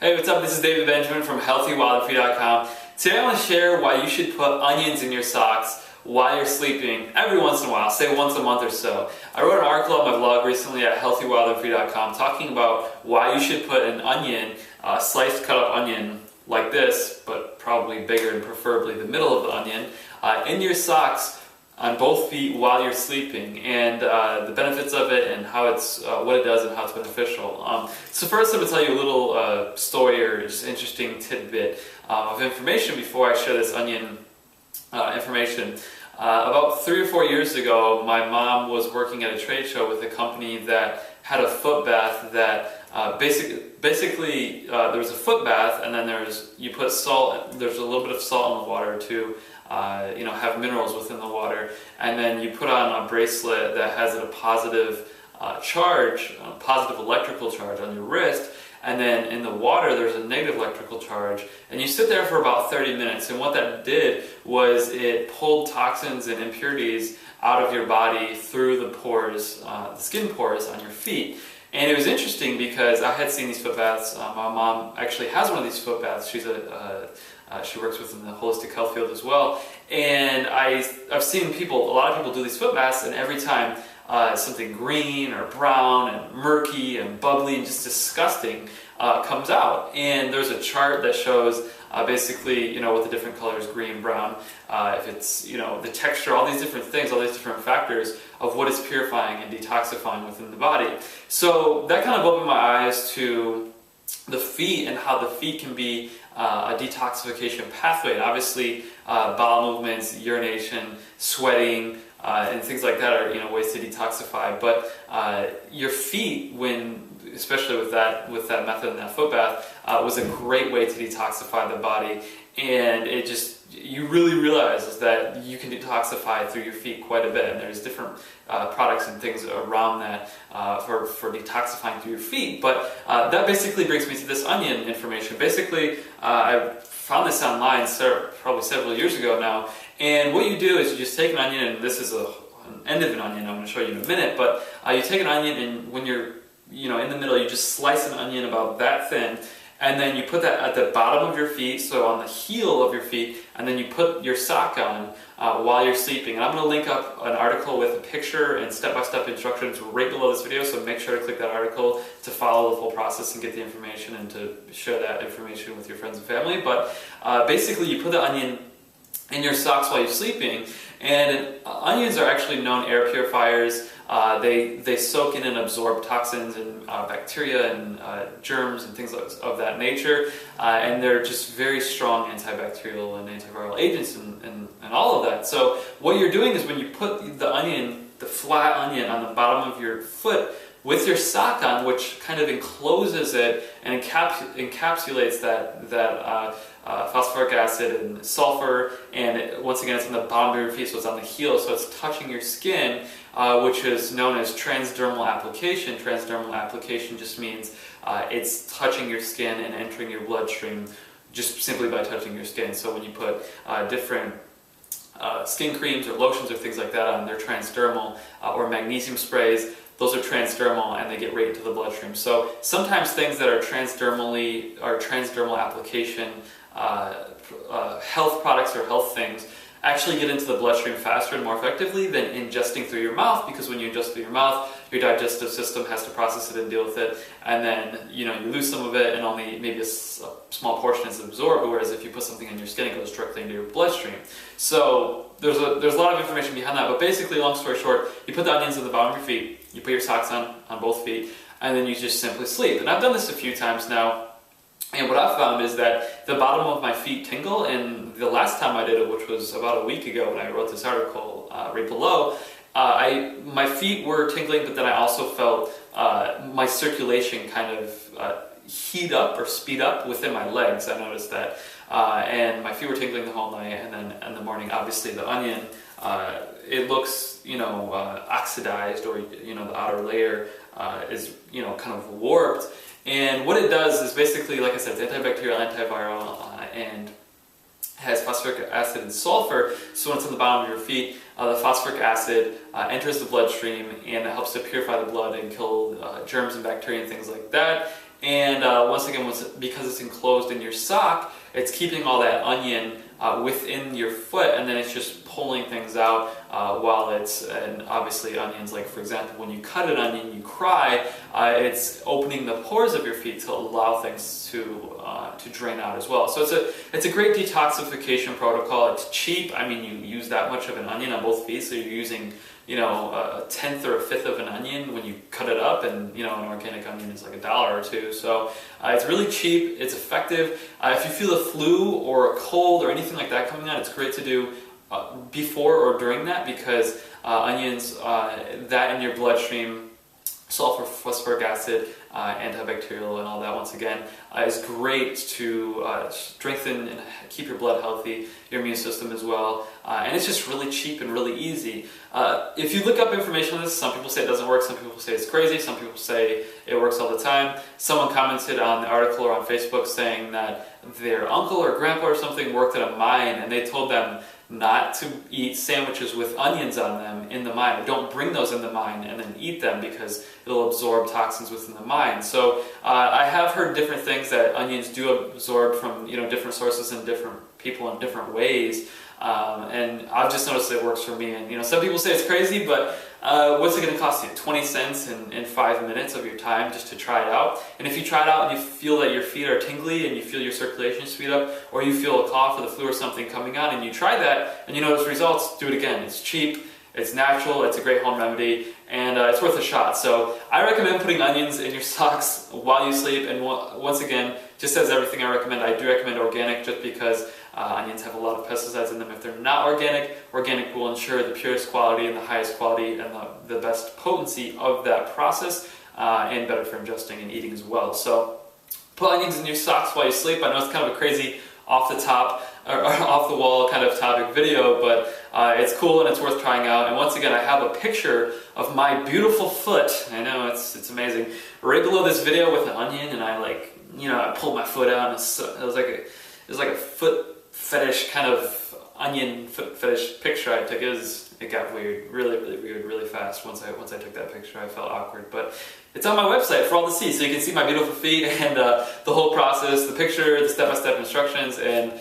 Hey, what's up? This is David Benjamin from HealthyWildandFree.com. Today I want to share why you should put onions in your socks while you're sleeping every once in a while, say once a month or so. I wrote an article on my blog recently at HealthyWildandFree.com talking about why you should put an onion, sliced cut up onion like this, but probably bigger and preferably the middle of the onion, in your socks on both feet while you're sleeping, and the benefits of it and how it's what it does and how it's beneficial. So first I'm going to tell you a little story or just interesting tidbit of information before I share this onion information. About 3 or 4 years ago, my mom was working at a trade show with a company that had a foot bath that basically there was a foot bath, and then you put salt. There's a little bit of salt in the water to have minerals within the water, and then you put on a bracelet that has a positive charge, a positive electrical charge on your wrist, and then in the water there's a negative electrical charge, and you sit there for about 30 minutes, and what that did was it pulled toxins and impurities out of your body through the pores, the skin pores on your feet. And it was interesting because I had seen these foot baths. My mom actually has one of these foot baths. She's she works within the holistic health field as well. And I've seen a lot of people do these foot baths, and every time something green or brown and murky and bubbly and just disgusting comes out. And there's a chart that shows basically, what the different colors, green, brown, if it's, the texture, all these different things, all these different factors of what is purifying and detoxifying within the body. So that kind of opened my eyes to the feet and how the feet can be a detoxification pathway. And obviously bowel movements, urination, sweating, and things like that are ways to detoxify. But your feet, especially with that method in that foot bath, was a great way to detoxify the body. And you really realize is that you can detoxify through your feet quite a bit, and there's different products and things around that for detoxifying through your feet. But that basically brings me to this onion information. Basically, I found this online probably several years ago now, and what you do is you just take an onion, and this is an end of an onion I'm going to show you in a minute, but you take an onion, and when you're in the middle, you just slice an onion about that thin, and then you put that at the bottom of your feet, so on the heel of your feet, and then you put your sock on while you're sleeping. And I'm going to link up an article with a picture and step-by-step instructions right below this video, so make sure to click that article to follow the full process and get the information and to share that information with your friends and family. But basically, you put the onion in your socks while you're sleeping, and onions are actually known air purifiers. They soak in and absorb toxins and bacteria and germs and things of that nature, and they're just very strong antibacterial and antiviral agents and all of that. So what you're doing is when you put the flat onion on the bottom of your foot with your sock on, which kind of encloses it and encapsulates that phosphoric acid and sulfur, and once again it's on the bottom of your feet, so it's on the heel, so it's touching your skin, which is known as transdermal application. Transdermal application just means it's touching your skin and entering your bloodstream just simply by touching your skin. So when you put different skin creams or lotions or things like that on, they're transdermal, or magnesium sprays, those are transdermal, and they get right into the bloodstream. So sometimes things that are transdermal application health products or health things actually get into the bloodstream faster and more effectively than ingesting through your mouth, because when you ingest through your mouth, your digestive system has to process it and deal with it, and then you lose some of it, and only maybe a small portion is absorbed, whereas if you put something in your skin, it goes directly into your bloodstream. So there's a lot of information behind that, but basically, long story short, you put the onions at the bottom of your feet, you put your socks on both feet, and then you just simply sleep. And I've done this a few times now, and what I've found is that the bottom of my feet tingle, and the last time I did it, which was about a week ago when I wrote this article right below, my feet were tingling, but then I also felt my circulation kind of heat up or speed up within my legs. I noticed that, and my feet were tingling the whole night, and then in the morning, obviously the onion, it looks oxidized, or the outer layer is kind of warped. And what it does is basically, like I said, it's antibacterial, antiviral, and has phosphoric acid and sulfur. So when it's on the bottom of your feet, the phosphoric acid enters the bloodstream, and it helps to purify the blood and kill germs and bacteria and things like that. And once again, because it's enclosed in your sock, it's keeping all that onion within your foot, and then it's just pulling things out while and obviously onions, like for example, when you cut an onion, you cry, it's opening the pores of your feet to allow things to drain out as well. So it's a great detoxification protocol. It's cheap. I mean, you use that much of an onion on both feet, so you're using, you know, a tenth or a fifth of an onion when you cut it up, and you know, an organic onion is like $1 or $2. So it's really cheap, it's effective. If you feel a flu or a cold or anything like that coming on, it's great to do before or during that, because onions, that in your bloodstream, sulfur, phosphoric acid, antibacterial and all that, once again, is great to strengthen and keep your blood healthy, your immune system as well, and it's just really cheap and really easy. If you look up information on this, some people say it doesn't work, some people say it's crazy, some people say it works all the time. Someone commented on the article or on Facebook saying that their uncle or grandpa or something worked at a mine, and they told them not to eat sandwiches with onions on them in the mine. Don't bring those in the mine and then eat them, because it'll absorb toxins within the mine. So I have heard different things that onions do absorb from, you know, different sources and different people in different ways. And I've just noticed it works for me. And you know, some people say it's crazy, but what's it going to cost you? 20 cents in 5 minutes of your time just to try it out. And if you try it out and you feel that your feet are tingly and you feel your circulation speed up, or you feel a cough or the flu or something coming on, and you try that and you notice results, do it again. It's cheap, it's natural, it's a great home remedy, and it's worth a shot. So I recommend putting onions in your socks while you sleep. And once again, just as everything I recommend, I do recommend organic, just because onions have a lot of pesticides in them. If they're not organic, organic will ensure the purest quality and the highest quality and the best potency of that process, and better for ingesting and eating as well. So put onions in your socks while you sleep. I know it's kind of a crazy off the top or off the wall kind of topic video, but it's cool and it's worth trying out. And once again, I have a picture of my beautiful foot. I know it's amazing. Right below this video with an onion, and I pulled my foot out, and it was like a foot fetish kind of onion foot fetish picture I took. It got weird, really weird, really fast. Once I took that picture, I felt awkward. But it's on my website for all to see, so you can see my beautiful feet and the whole process, the picture, the step-by-step instructions, and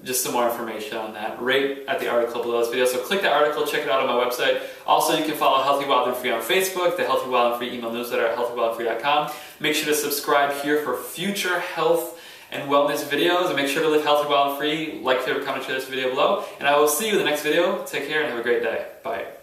just some more information on that right at the article below this video. So click that article, check it out on my website. Also, you can follow Healthy, Wild, and Free on Facebook, the Healthy, Wild, and Free email newsletter at healthywildandfree.com. Make sure to subscribe here for future health and wellness videos, and make sure to live healthy, wild, and free. Like, favorite, comment, share this video below, and I will see you in the next video. Take care and have a great day. Bye.